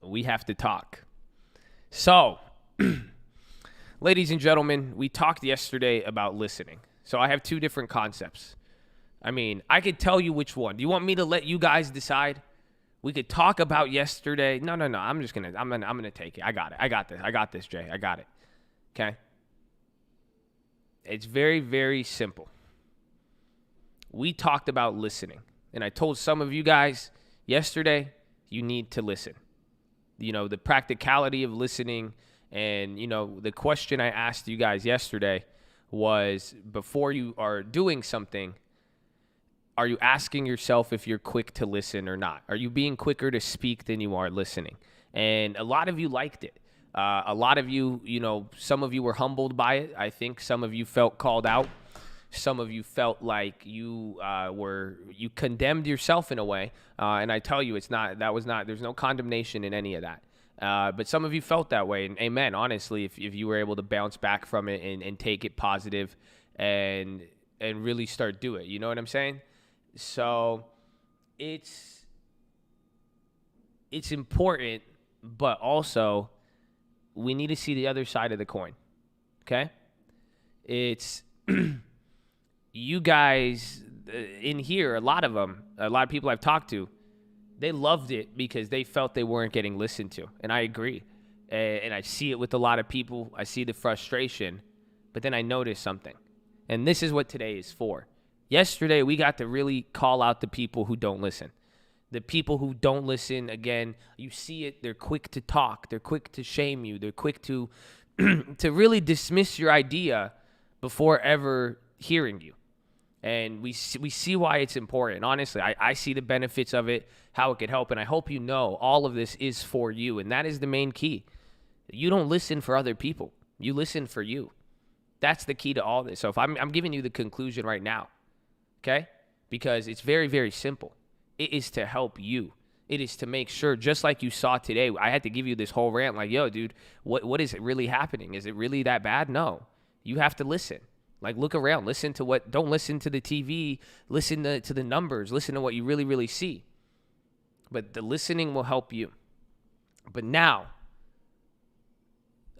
we have to talk. So, ladies and gentlemen, we talked yesterday about listening. So I have two different concepts. I mean, I could tell you which one. Do you want me to let you guys decide? We could talk about yesterday. No. I'm gonna take it. I got it. I got this, Jay. I got it. Okay? It's very, very simple. We talked about listening. And I told some of you guys yesterday, you need to listen. You know, the practicality of listening. And, you know, the question I asked you guys yesterday was, before you are doing something, are you asking yourself if you're quick to listen or not? Are you being quicker to speak than you are listening? And a lot of you liked it. A lot of you, you know, some of you were humbled by it. I think some of you felt called out. Some of you felt like you condemned yourself in a way. And I tell you, there's no condemnation in any of that. But some of you felt that way. And amen, honestly, if you were able to bounce back from it and take it positive and really start do it. You know what I'm saying? So it's important, but also we need to see the other side of the coin. Okay? It's you guys in here, a lot of people I've talked to, they loved it because they felt they weren't getting listened to. And I agree. And I see it with a lot of people. I see the frustration. But then I notice something. And this is what today is for. Yesterday, we got to really call out the people who don't listen. The people who don't listen, again, you see it. They're quick to talk. They're quick to shame you. They're quick to to really dismiss your idea before ever hearing you. And we see why it's important. Honestly, I see the benefits of it, how it could help. And I hope you know all of this is for you. And that is the main key. You don't listen for other people. You listen for you. That's the key to all this. So if I'm giving you the conclusion right now, okay? Because it's very, very simple. It is to help you. It is to make sure, just like you saw today, I had to give you this whole rant like, yo, dude, what is it really happening? Is it really that bad? No. You have to listen. Like, look around. Don't listen to the TV. Listen to the numbers. Listen to what you really, really see. But the listening will help you. But now,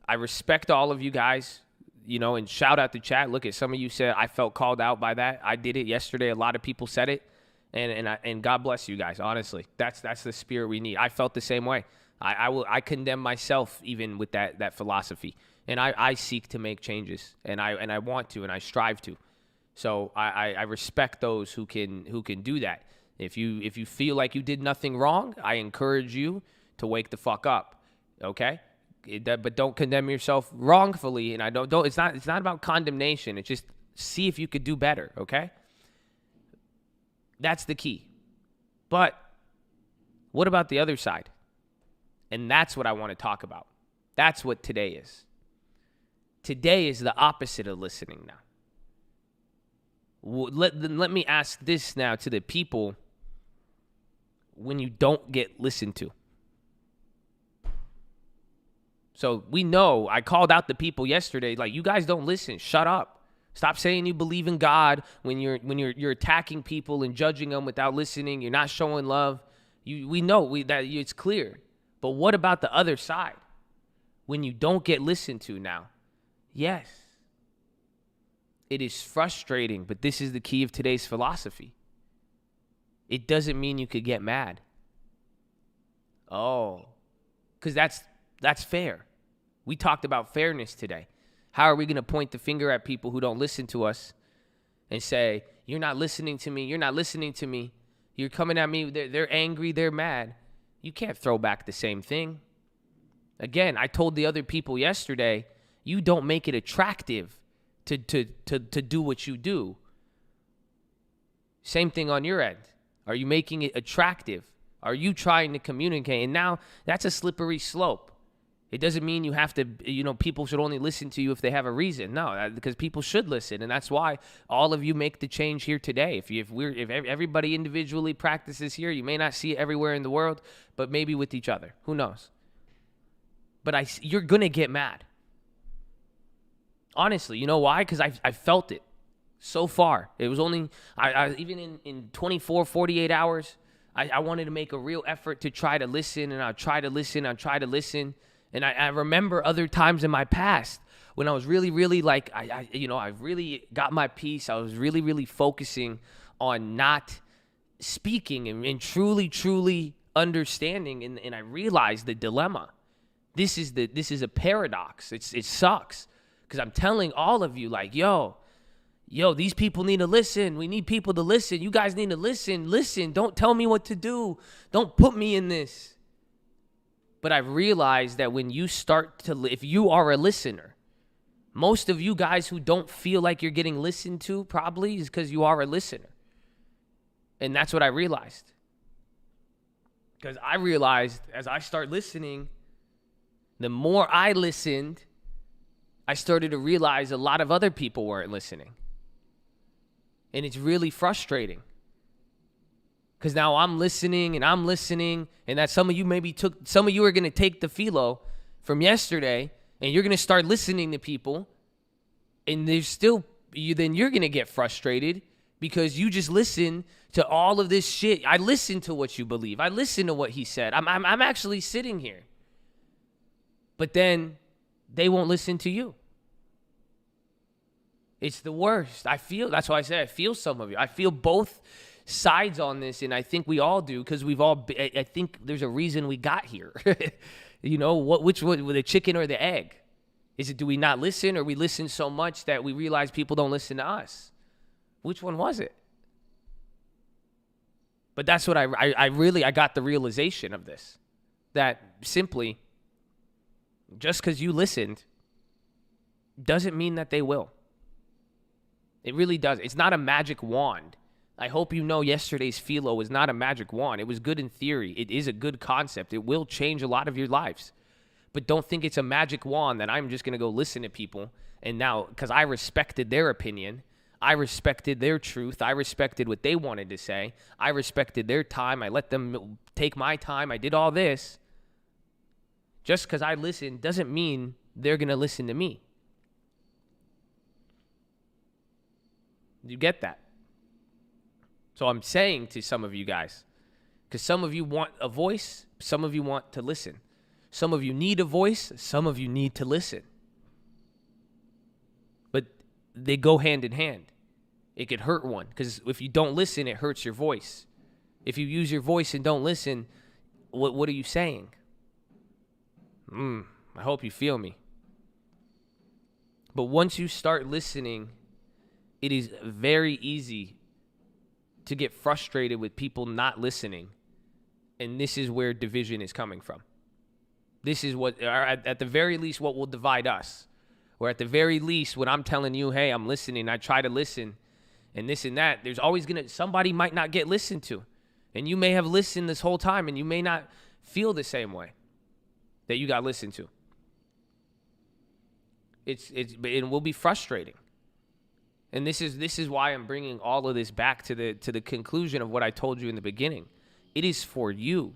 I respect all of you guys. You know, and shout out the chat. Look, at some of you said I felt called out by that. I did it yesterday. A lot of people said it, and God bless you guys. Honestly, that's the spirit we need. I felt the same way. I condemn myself even with that philosophy, and I seek to make changes, and I want to, and I strive to. So I respect those who can do that. If you feel like you did nothing wrong, I encourage you to wake the fuck up. Okay. But don't condemn yourself wrongfully, and it's not about condemnation. It's just see if you could do better, okay? That's the key. But what about the other side? And that's what I want to talk about. That's what today is. Today is the opposite of listening now. Let me ask this now to the people when you don't get listened to. So we know, I called out the people yesterday, like, you guys don't listen. Shut up. Stop saying you believe in God when you're attacking people and judging them without listening. You're not showing love. We know that it's clear. But what about the other side? When you don't get listened to now? Yes. It is frustrating, but this is the key of today's philosophy. It doesn't mean you could get mad. Oh, because that's fair. We talked about fairness today. How are we going to point the finger at people who don't listen to us and say, you're not listening to me, you're not listening to me, you're coming at me, they're angry, they're mad. You can't throw back the same thing. Again, I told the other people yesterday, you don't make it attractive to do what you do. Same thing on your end. Are you making it attractive? Are you trying to communicate? And now that's a slippery slope. It doesn't mean you have to, people should only listen to you if they have a reason. No, because people should listen. And that's why all of you make the change here today. If everybody individually practices here, you may not see it everywhere in the world, but maybe with each other. Who knows? But you're going to get mad. Honestly, you know why? Because I felt it so far. It was only, even in 24, 48 hours, I wanted to make a real effort to try to listen, and I'll try to listen. And I remember other times in my past when I was really, really like, I really got my peace. I was really, really focusing on not speaking and truly, truly understanding. And I realized the dilemma. This is a paradox. It sucks because I'm telling all of you like, yo, these people need to listen. We need people to listen. You guys need to listen. Listen. Don't tell me what to do. Don't put me in this. But I've realized that when you start to, if you are a listener, most of you guys who don't feel like you're getting listened to probably is because you are a listener. And that's what I realized. Because I realized as I start listening, the more I listened, I started to realize a lot of other people weren't listening. And it's really frustrating. Because now I'm listening, and that some of you are going to take the philo from yesterday, and you're going to start listening to people, and then you're going to get frustrated because you just listen to all of this shit. I listen to what you believe. I listen to what he said. I'm actually sitting here. But then they won't listen to you. It's the worst. That's why I say I feel some of you. I feel both sides on this, and I think we all do because I think there's a reason we got here. Which one, the chicken or the egg? Is it, do we not listen, or we listen so much that we realize people don't listen to us? Which one was it? But that's what I got the realization of this, that simply just because you listened doesn't mean that they will. It really does. It's not a magic wand. I hope you know yesterday's philo was not a magic wand. It was good in theory. It is a good concept. It will change a lot of your lives. But don't think it's a magic wand that I'm just going to go listen to people. And now, because I respected their opinion, I respected their truth, I respected what they wanted to say, I respected their time, I let them take my time, I did all this. Just because I listened doesn't mean they're going to listen to me. You get that? So I'm saying to some of you guys, because some of you want a voice, some of you want to listen. Some of you need a voice, some of you need to listen. But they go hand in hand. It could hurt one, because if you don't listen, it hurts your voice. If you use your voice and don't listen, what are you saying? I hope you feel me. But once you start listening, it is very easy to get frustrated with people not listening. And this is where division is coming from. This is what, at the very least, what will divide us. Or at the very least, when I'm telling you, hey, I'm listening, I try to listen, and this and that, there's always somebody might not get listened to. And you may have listened this whole time, and you may not feel the same way that you got listened to. It will be frustrating. And this is why I'm bringing all of this back to the conclusion of what I told you in the beginning. It is for you.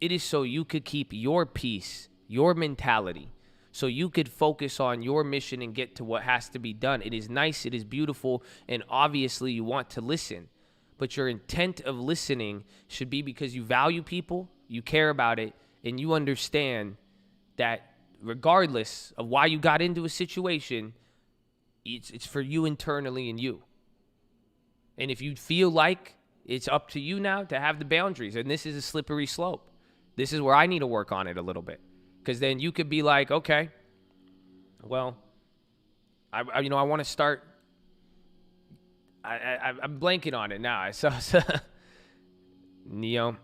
It is so you could keep your peace, your mentality, so you could focus on your mission and get to what has to be done. It is nice, it is beautiful, and obviously you want to listen. But your intent of listening should be because you value people, you care about it, and you understand that regardless of why you got into a situation, it's for you internally and you. And if you feel like it's up to you now to have the boundaries, and this is a slippery slope. This is where I need to work on it a little bit. Because then you could be like, okay, well, I want to start. I'm blanking on it now. I saw Neo.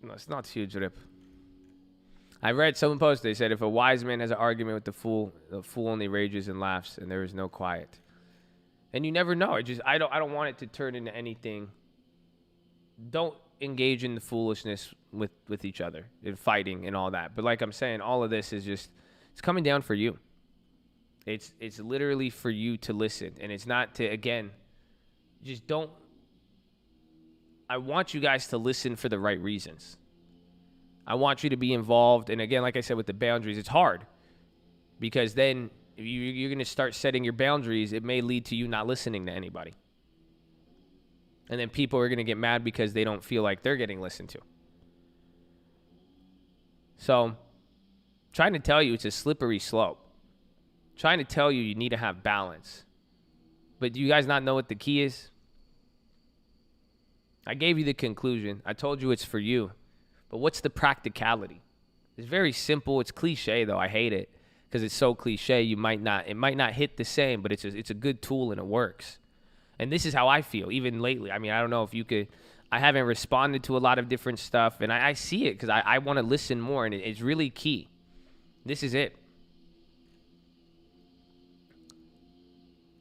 No, it's not huge rip. I read someone posted. They said, if a wise man has an argument with the fool only rages and laughs, and there is no quiet. And you never know. I don't want it to turn into anything. Don't engage in the foolishness with each other and fighting and all that. But like I'm saying, all of this is just, it's coming down for you. It's literally for you to listen. And it's not to, again, just don't. I want you guys to listen for the right reasons. I want you to be involved. And again, like I said, with the boundaries, it's hard. Because then if you're going to start setting your boundaries, it may lead to you not listening to anybody. And then people are going to get mad because they don't feel like they're getting listened to. So, trying to tell you it's a slippery slope. Trying to tell you need to have balance. But do you guys not know what the key is? I gave you the conclusion. I told you it's for you. But what's the practicality? It's very simple. It's cliche, though. I hate it because it's so cliche. It might not hit the same, but it's a good tool and it works. And this is how I feel, even lately. I mean, I don't know if you could. I haven't responded to a lot of different stuff, and I see it because I want to listen more, and it's really key. This is it.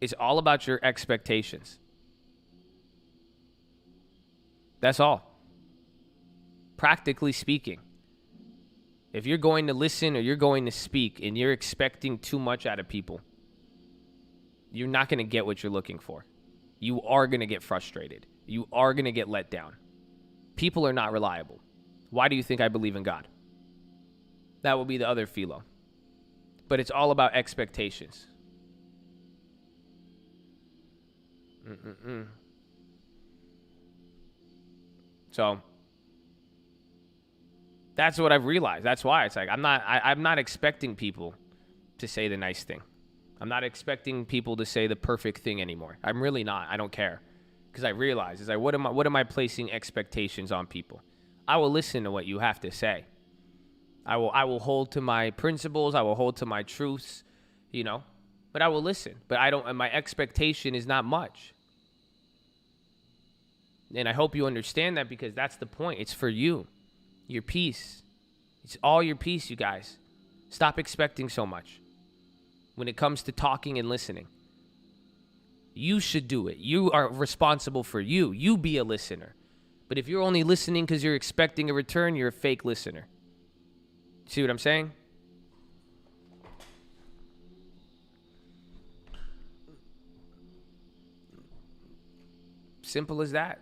It's all about your expectations. That's all. Practically speaking, if you're going to listen or you're going to speak and you're expecting too much out of people, you're not going to get what you're looking for. You are going to get frustrated. You are going to get let down. People are not reliable. Why do you think I believe in God? That will be the other philo. But it's all about expectations. So that's what I've realized. That's why it's like I'm not expecting people to say the nice thing. I'm not expecting people to say the perfect thing anymore. I'm really not. I don't care. Because I realize, it's like, what am I placing expectations on people? I will listen to what you have to say. I will hold to my principles. I will hold to my truths, but I will listen. But my expectation is not much. And I hope you understand that because that's the point. It's for you. Your peace. It's all your peace, you guys. Stop expecting so much when it comes to talking and listening. You should do it. You are responsible for you. You be a listener. But if you're only listening because you're expecting a return, you're a fake listener. See what I'm saying? Simple as that.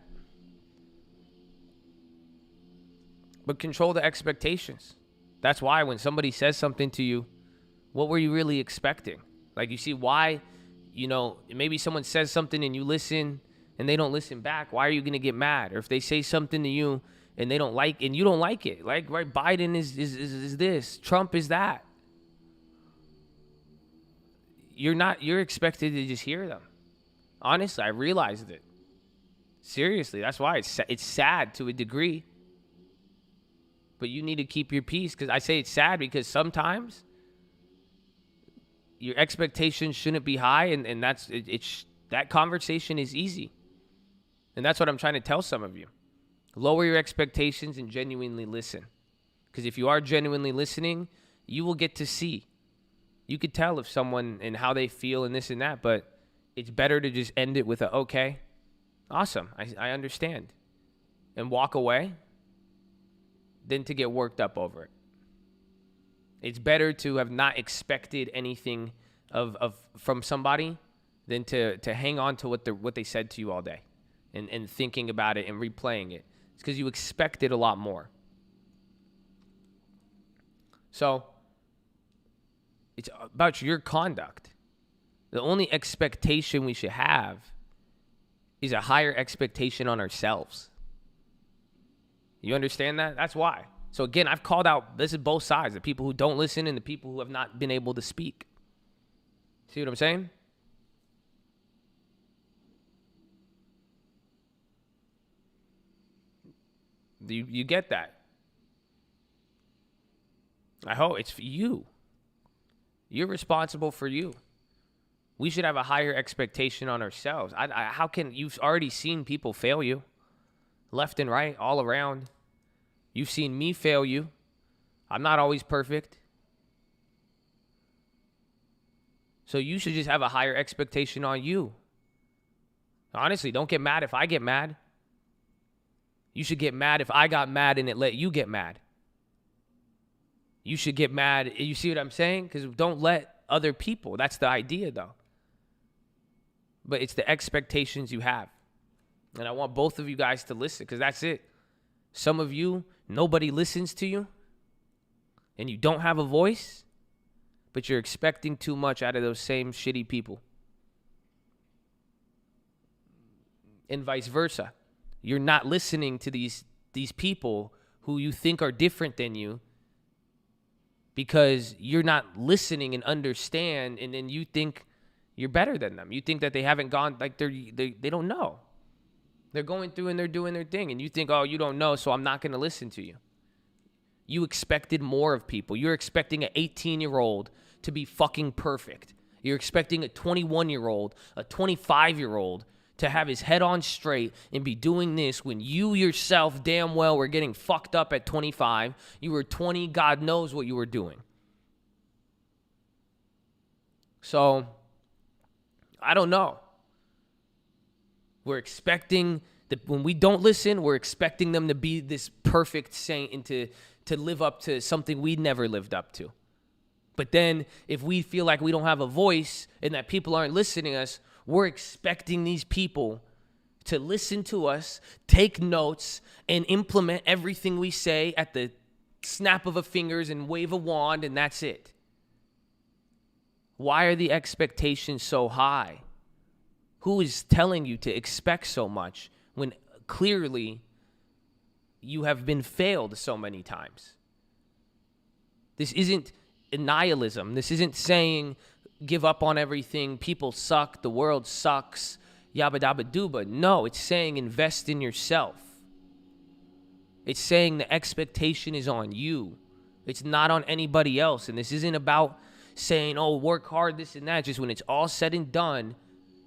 But control the expectations. That's why when somebody says something to you, what were you really expecting? Like, you see why, maybe someone says something and you listen and they don't listen back. Why are you going to get mad? Or if they say something to you and they don't like, and you don't like it. Like, right, Biden is this, Trump is that. You're expected to just hear them. Honestly, I realized it. Seriously, that's why it's sad to a degree. But you need to keep your peace, because I say it's sad because sometimes your expectations shouldn't be high, and that conversation is easy. And that's what I'm trying to tell some of you. Lower your expectations and genuinely listen. Because if you are genuinely listening, you will get to see. You could tell if someone and how they feel and this and that, but it's better to just end it with a, okay, awesome, I understand, and walk away than to get worked up over it. It's better to have not expected anything from somebody than to hang on to what they said to you all day and thinking about it and replaying it. It's because you expected a lot more. So it's about your conduct. The only expectation we should have is a higher expectation on ourselves. You understand that? That's why. So again, I've called out, this is both sides, the people who don't listen and the people who have not been able to speak. See what I'm saying? You get that? I hope it's for you. You're responsible for you. We should have a higher expectation on ourselves. How can you've already seen people fail you, left and right, all around. You've seen me fail you. I'm not always perfect. So you should just have a higher expectation on you. Honestly, don't get mad if I get mad. You should get mad if I got mad and it let you get mad. You should get mad. You see what I'm saying? Because don't let other people. That's the idea, though. But it's the expectations you have. And I want both of you guys to listen, because that's it. Some of you, nobody listens to you, and you don't have a voice, but you're expecting too much out of those same shitty people. and vice versa. You're not listening to these people who you think are different than you because you're not listening and understand, and then you think you're better than them. You think that they haven't gone, like they don't know. They're going through and they're doing their thing, and you think, oh, you don't know, so I'm not going to listen to you. You expected more of people. You're expecting an 18-year-old to be fucking perfect. You're expecting a 21-year-old, a 25-year-old to have his head on straight and be doing this when you yourself damn well were getting fucked up at 25. You were 20, God knows what you were doing. So, I don't know. We're expecting that when we don't listen, we're expecting them to be this perfect saint and to live up to something we never lived up to. But then if we feel like we don't have a voice and that people aren't listening to us, we're expecting these people to listen to us, take notes, and implement everything we say at the snap of a fingers and wave a wand, and that's it. Why are the expectations so high? Who is telling you to expect so much when clearly you have been failed so many times? This isn't nihilism. This isn't saying give up on everything, people suck, the world sucks, yabba dabba dooba. No, it's saying invest in yourself. It's saying the expectation is on you. It's not on anybody else. And this isn't about saying, oh, work hard, this and that. Just when it's all said and done,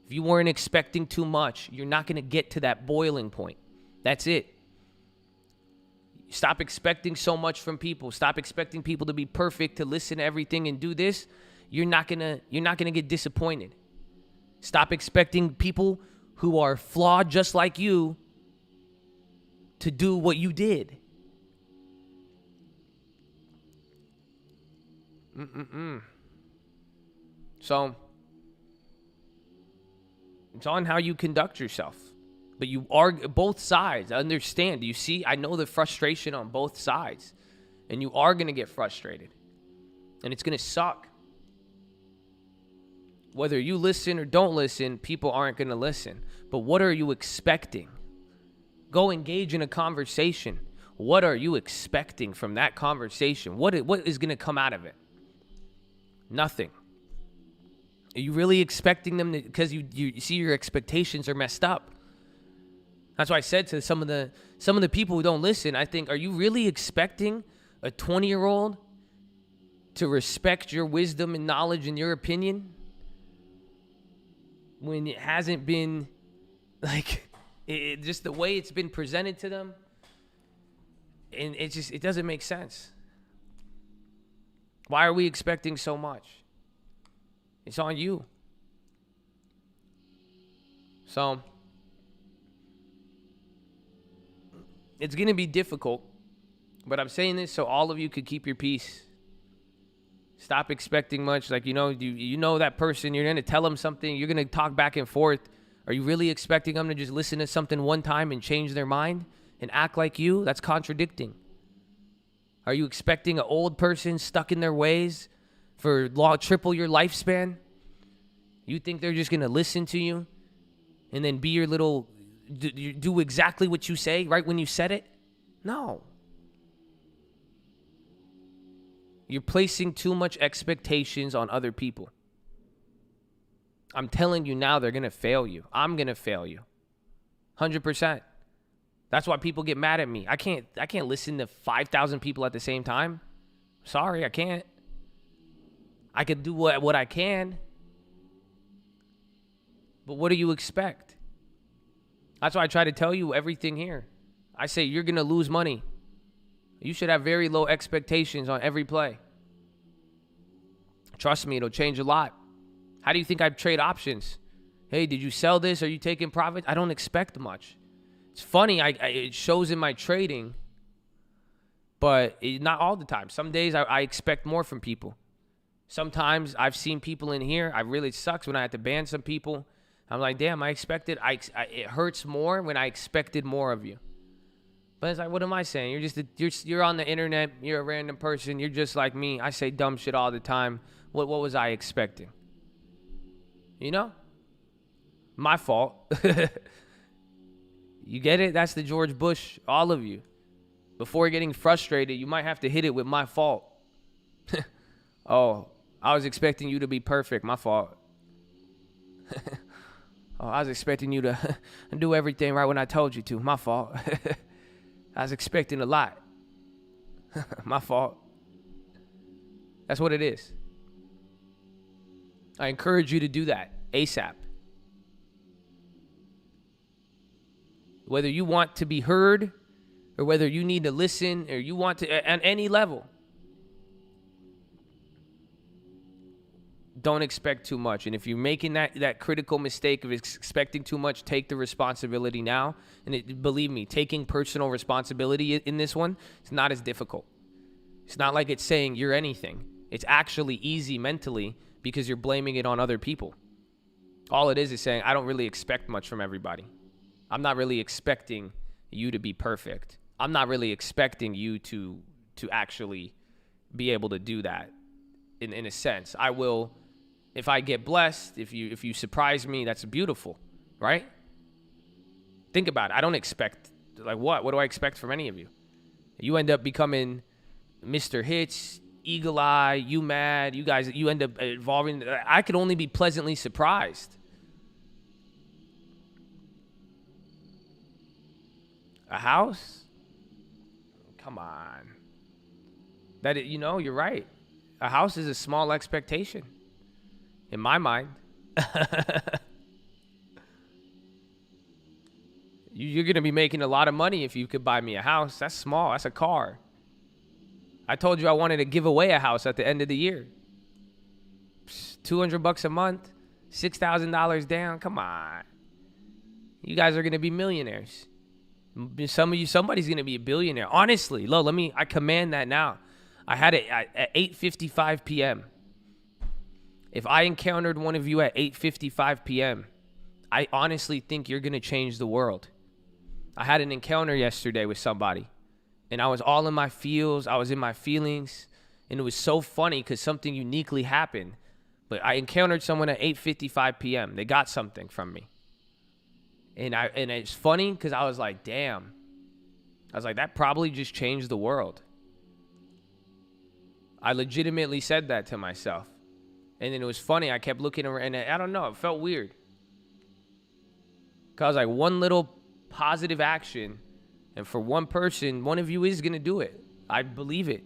if you weren't expecting too much, you're not going to get to that boiling point. That's it. Stop expecting so much from people. Stop expecting people to be perfect, to listen to everything and do this. You're not gonna get disappointed. Stop expecting people who are flawed just like you to do what you did. So it's on how you conduct yourself. But you are both sides. I understand. You see, I know the frustration on both sides. And you are going to get frustrated. And it's going to suck. Whether you listen or don't listen, people aren't going to listen. But what are you expecting? Go engage in a conversation. What are you expecting from that conversation? What is going to come out of it? Nothing. Are you really expecting them to, because you see your expectations are messed up? That's why I said to some of the people who don't listen, I think, are you really expecting a 20-year-old to respect your wisdom and knowledge and your opinion when it hasn't been, like, just the way it's been presented to them? And it doesn't make sense. Why are we expecting so much? It's on you. So it's going to be difficult, but I'm saying this so all of you could keep your peace. Stop expecting much. Like, you know that person, you're going to tell them something, you're going to talk back and forth. Are you really expecting them to just listen to something one time and change their mind and act like you? That's contradicting. Are you expecting an old person stuck in their ways for triple your lifespan? You think they're just going to listen to you and then be your little, do exactly what you say right when you said it? No. You're placing too much expectations on other people. I'm telling you now, they're going to fail you. I'm going to fail you. 100%. That's why people get mad at me. I can't listen to 5,000 people at the same time. Sorry, I can't. I could do what I can. But what do you expect? That's why I try to tell you everything here. I say you're going to lose money. You should have very low expectations on every play. Trust me, it'll change a lot. How do you think I trade options? Hey, did you sell this? Are you taking profit? I don't expect much. It's funny, it shows in my trading, but not all the time. Some days I expect more from people. Sometimes I've seen people in here, it sucks when I have to ban some people. I'm like, damn, it hurts more when I expected more of you. But it's like, what am I saying? You're on the internet, you're a random person, you're just like me. I say dumb shit all the time. What was I expecting? You know? My fault. You get it? That's the George Bush, all of you. Before getting frustrated, you might have to hit it with my fault. Oh, I was expecting you to be perfect. My fault. Oh, I was expecting you to do everything right when I told you to. My fault. I was expecting a lot. My fault. That's what it is. I encourage you to do that ASAP. Whether you want to be heard or whether you need to listen or you want to, at any level, don't expect too much. And if you're making that critical mistake of expecting too much, take the responsibility now. And believe me, taking personal responsibility in this one, it's not as difficult. It's not like it's saying you're anything. It's actually easy mentally because you're blaming it on other people. All it is saying, I don't really expect much from everybody. I'm not really expecting you to be perfect. I'm not really expecting you to actually be able to do that in a sense. I will, if I get blessed, if you surprise me, that's beautiful, right? Think about it. I don't expect, like what? What do I expect from any of you? You end up becoming Mr. Hits, Eagle Eye, you mad, you guys, you end up evolving. I could only be pleasantly surprised. A house? Come on. You're right. A house is a small expectation. In my mind. You're going to be making a lot of money if you could buy me a house. That's small. That's a car. I told you I wanted to give away a house at the end of the year. $200 a month, $6,000 down. Come on. You guys are going to be millionaires. Some of you, somebody's going to be a billionaire. Honestly, I command that now. I had it at 8:55 p.m. If I encountered one of you at 8:55 p.m., I honestly think you're going to change the world. I had an encounter yesterday with somebody, and I was all in my feels. I was in my feelings, and it was so funny because something uniquely happened. But I encountered someone at 8:55 p.m. They got something from me. And it's funny because I was like, damn. I was like, that probably just changed the world. I legitimately said that to myself. And then it was funny. I kept looking around, and I don't know. It felt weird. Because like one little positive action, and for one person, one of you is going to do it. I believe it.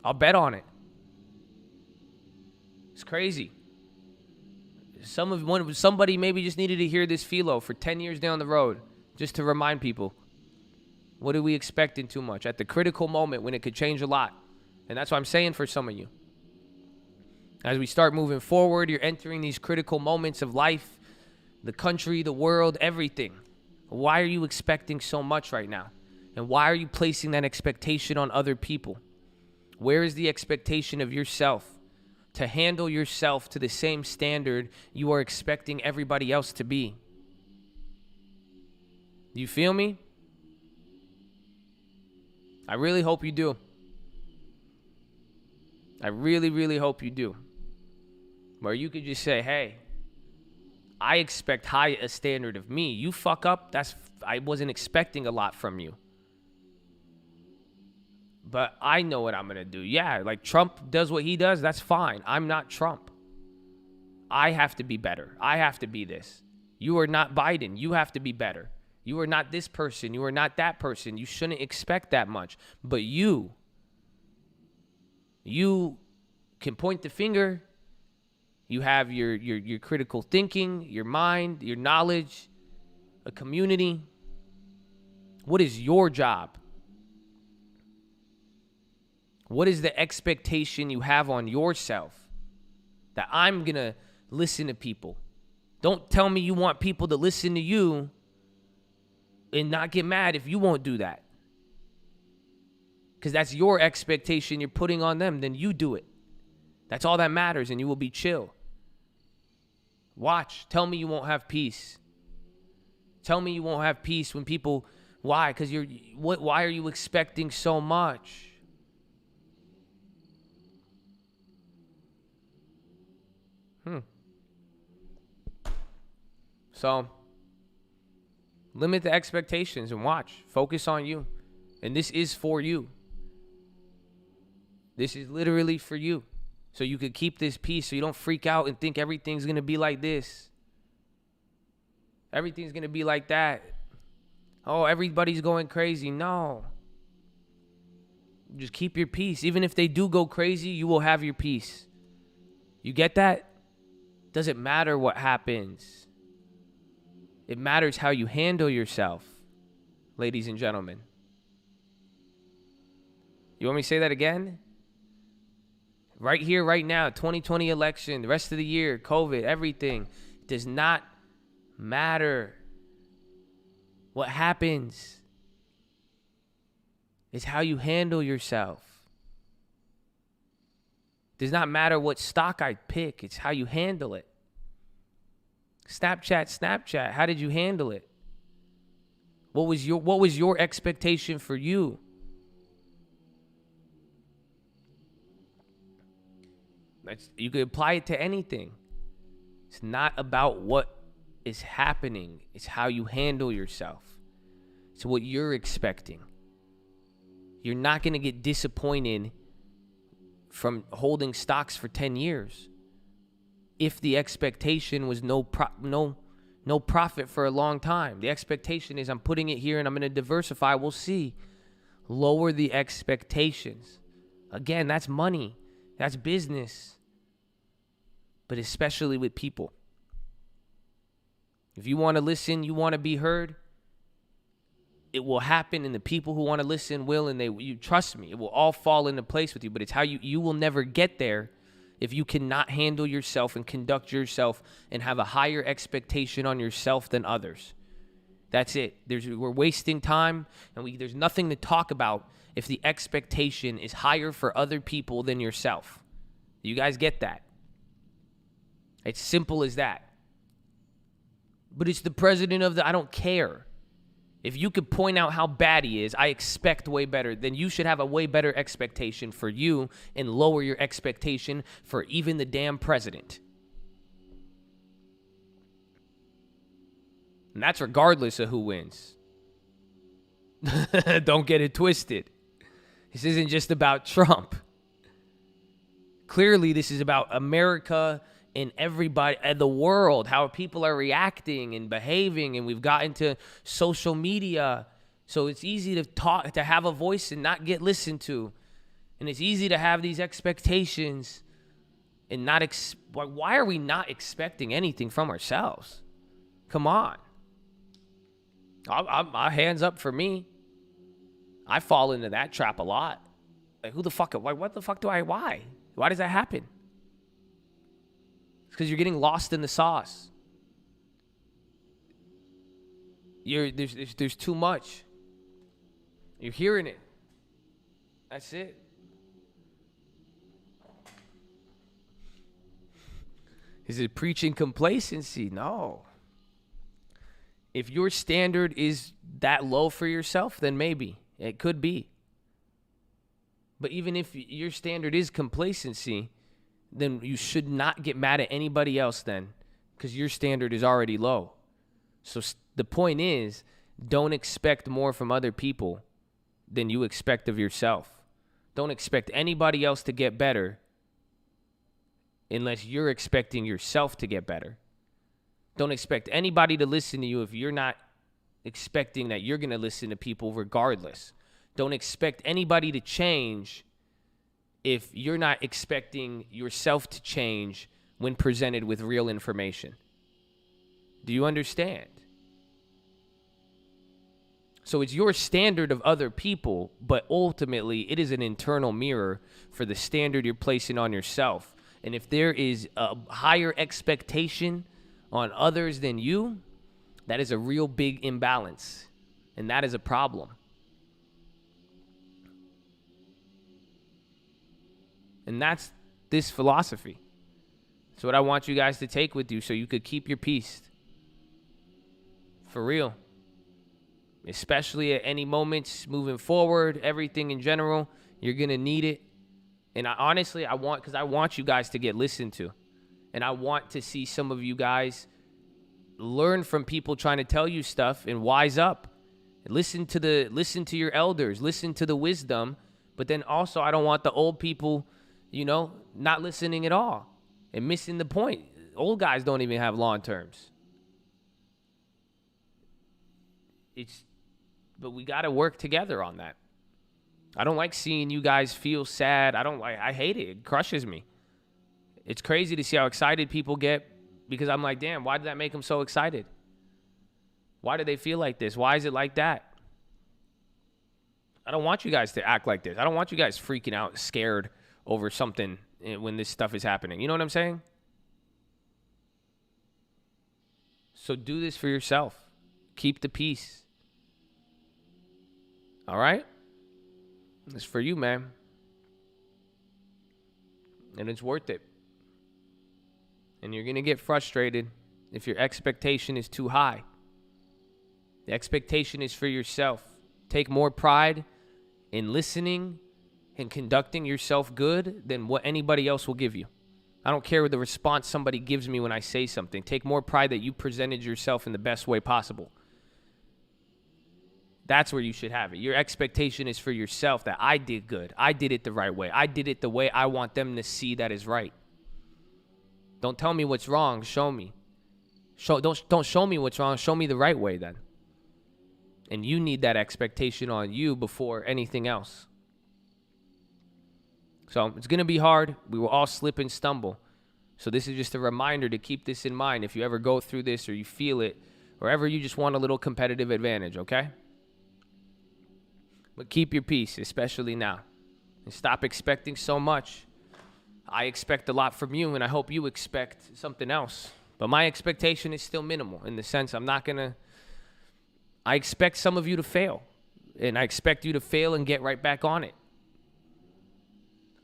I'll bet on it. It's crazy. Somebody maybe just needed to hear this philo for 10 years down the road, just to remind people, what are we expecting too much at the critical moment when it could change a lot? And that's what I'm saying for some of you. As we start moving forward, you're entering these critical moments of life, the country, the world, everything. Why are you expecting so much right now? And why are you placing that expectation on other people? Where is the expectation of yourself? To handle yourself to the same standard you are expecting everybody else to be. You feel me? I really hope you do. I really, really hope you do. Where you could just say, hey, I expect high a standard of me. You fuck up, I wasn't expecting a lot from you. But I know what I'm going to do. Yeah, like Trump does what he does. That's fine. I'm not Trump. I have to be better. I have to be this. You are not Biden. You have to be better. You are not this person. You are not that person. You shouldn't expect that much. But you can point the finger. You have your critical thinking, your mind, your knowledge, a community. What is your job? What is the expectation you have on yourself? That I'm going to listen to people. Don't tell me you want people to listen to you and not get mad if you won't do that. Because that's your expectation you're putting on them. Then you do it. That's all that matters, and you will be chill. Watch. Tell me you won't have peace. Tell me you won't have peace when people... Why? Because why are you expecting so much? So, Limit the expectations and watch. Focus on you. And this is for you. This is literally for you. So you could keep this peace so you don't freak out and think everything's going to be like this. Everything's going to be like that. Oh, everybody's going crazy. No. Just keep your peace. Even if they do go crazy, you will have your peace. You get that? Doesn't matter what happens. It matters how you handle yourself, ladies and gentlemen. You want me to say that again? Right here, right now, 2020 election, the rest of the year, COVID, everything. It does not matter what happens. It's how you handle yourself. It does not matter what stock I pick. It's how you handle it. Snapchat. How did you handle it? What was your expectation for you? You could apply it to anything. It's not about what is happening. It's how you handle yourself. It's what you're expecting. You're not going to get disappointed from holding stocks for 10 years if the expectation was no profit for a long time. The expectation is I'm putting it here and I'm going to diversify. We'll see. Lower the expectations. Again, that's money. That's business. But especially with people. If you want to listen, you want to be heard, it will happen, and the people who want to listen will, and you trust me, it will all fall into place with you. But it's how you will never get there if you cannot handle yourself and conduct yourself and have a higher expectation on yourself than others. That's it. We're wasting time, and there's nothing to talk about if the expectation is higher for other people than yourself. You guys get that? It's simple as that. But it's the president of I don't care. If you could point out how bad he is, I expect way better, then you should have a way better expectation for you and lower your expectation for even the damn president. And that's regardless of who wins. Don't get it twisted. This isn't just about Trump. Clearly, this is about America and everybody and the world, how people are reacting and behaving, and we've got into social media, so it's easy to talk, to have a voice and not get listened to, and it's easy to have these expectations and not why are we not expecting anything from ourselves? Come on. My hands up for me. I fall into that trap a lot. Like, what the fuck why does that happen? Because you're getting lost in the sauce. There's too much. You're hearing it. That's it. Is it preaching complacency? No. If your standard is that low for yourself, then maybe. It could be. But even if your standard is complacency, then you should not get mad at anybody else then, because your standard is already low. So the point is, don't expect more from other people than you expect of yourself. Don't expect anybody else to get better unless you're expecting yourself to get better. Don't expect anybody to listen to you if you're not expecting that you're going to listen to people regardless. Don't expect anybody to change if you're not expecting yourself to change when presented with real information. Do you understand? So it's your standard of other people, but ultimately it is an internal mirror for the standard you're placing on yourself. And if there is a higher expectation on others than you, that is a real big imbalance. And that is a problem. And that's this philosophy. It's what I want you guys to take with you so you could keep your peace. For real. Especially at any moments moving forward, everything in general, you're going to need it. And I want you guys to get listened to. And I want to see some of you guys learn from people trying to tell you stuff and wise up. Listen to your elders, listen to the wisdom, but then also I don't want the old people, not listening at all and missing the point. Old guys don't even have long terms. But we got to work together on that. I don't like seeing you guys feel sad. I hate it. It crushes me. It's crazy to see how excited people get because I'm like, damn, why did that make them so excited? Why do they feel like this? Why is it like that? I don't want you guys to act like this. I don't want you guys freaking out, scared over something when this stuff is happening. You know what I'm saying? So do this for yourself. Keep the peace. All right? It's for you, man. And it's worth it. And you're going to get frustrated if your expectation is too high. The expectation is for yourself. Take more pride in listening and conducting yourself good than what anybody else will give you. I don't care what the response somebody gives me when I say something. Take more pride that you presented yourself in the best way possible. That's where you should have it. Your expectation is for yourself that I did good. I did it the right way. I did it the way I want them to see that is right. Don't tell me what's wrong. Show me. Don't show me what's wrong. Show me the right way then. And you need that expectation on you before anything else. So it's going to be hard. We will all slip and stumble. So this is just a reminder to keep this in mind if you ever go through this or you feel it or ever you just want a little competitive advantage, okay? But keep your peace, especially now. And stop expecting so much. I expect a lot from you, and I hope you expect something else. But my expectation is still minimal in the sense I expect some of you to fail. And I expect you to fail and get right back on it.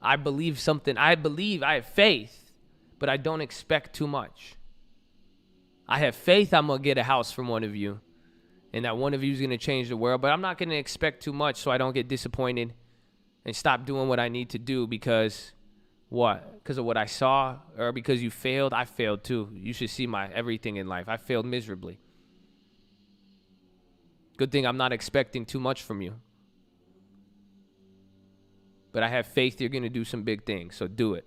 I have faith, but I don't expect too much. I have faith I'm going to get a house from one of you. And that one of you is going to change the world. But I'm not going to expect too much so I don't get disappointed and stop doing what I need to do because what? Because of what I saw or because you failed? I failed too. You should see my everything in life. I failed miserably. Good thing I'm not expecting too much from you. But I have faith you're going to do some big things. So do it.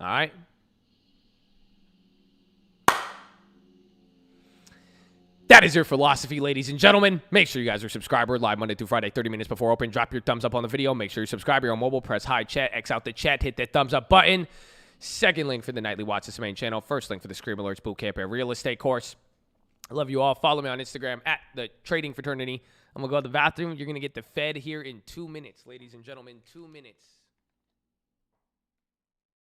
All right? That is your philosophy, ladies and gentlemen. Make sure you guys are subscribed. We're live Monday through Friday, 30 minutes before open. Drop your thumbs up on the video. Make sure you subscribe. You're on mobile. Press hi chat. X out the chat. Hit that thumbs up button. Second link for the Nightly Watch This Main channel. First link for the Scream Alerts Bootcamp and Real Estate course. I love you all. Follow me on Instagram at the Trading Fraternity. I'm going to go to the bathroom. You're going to get the Fed here in 2 minutes, ladies and gentlemen. 2 minutes.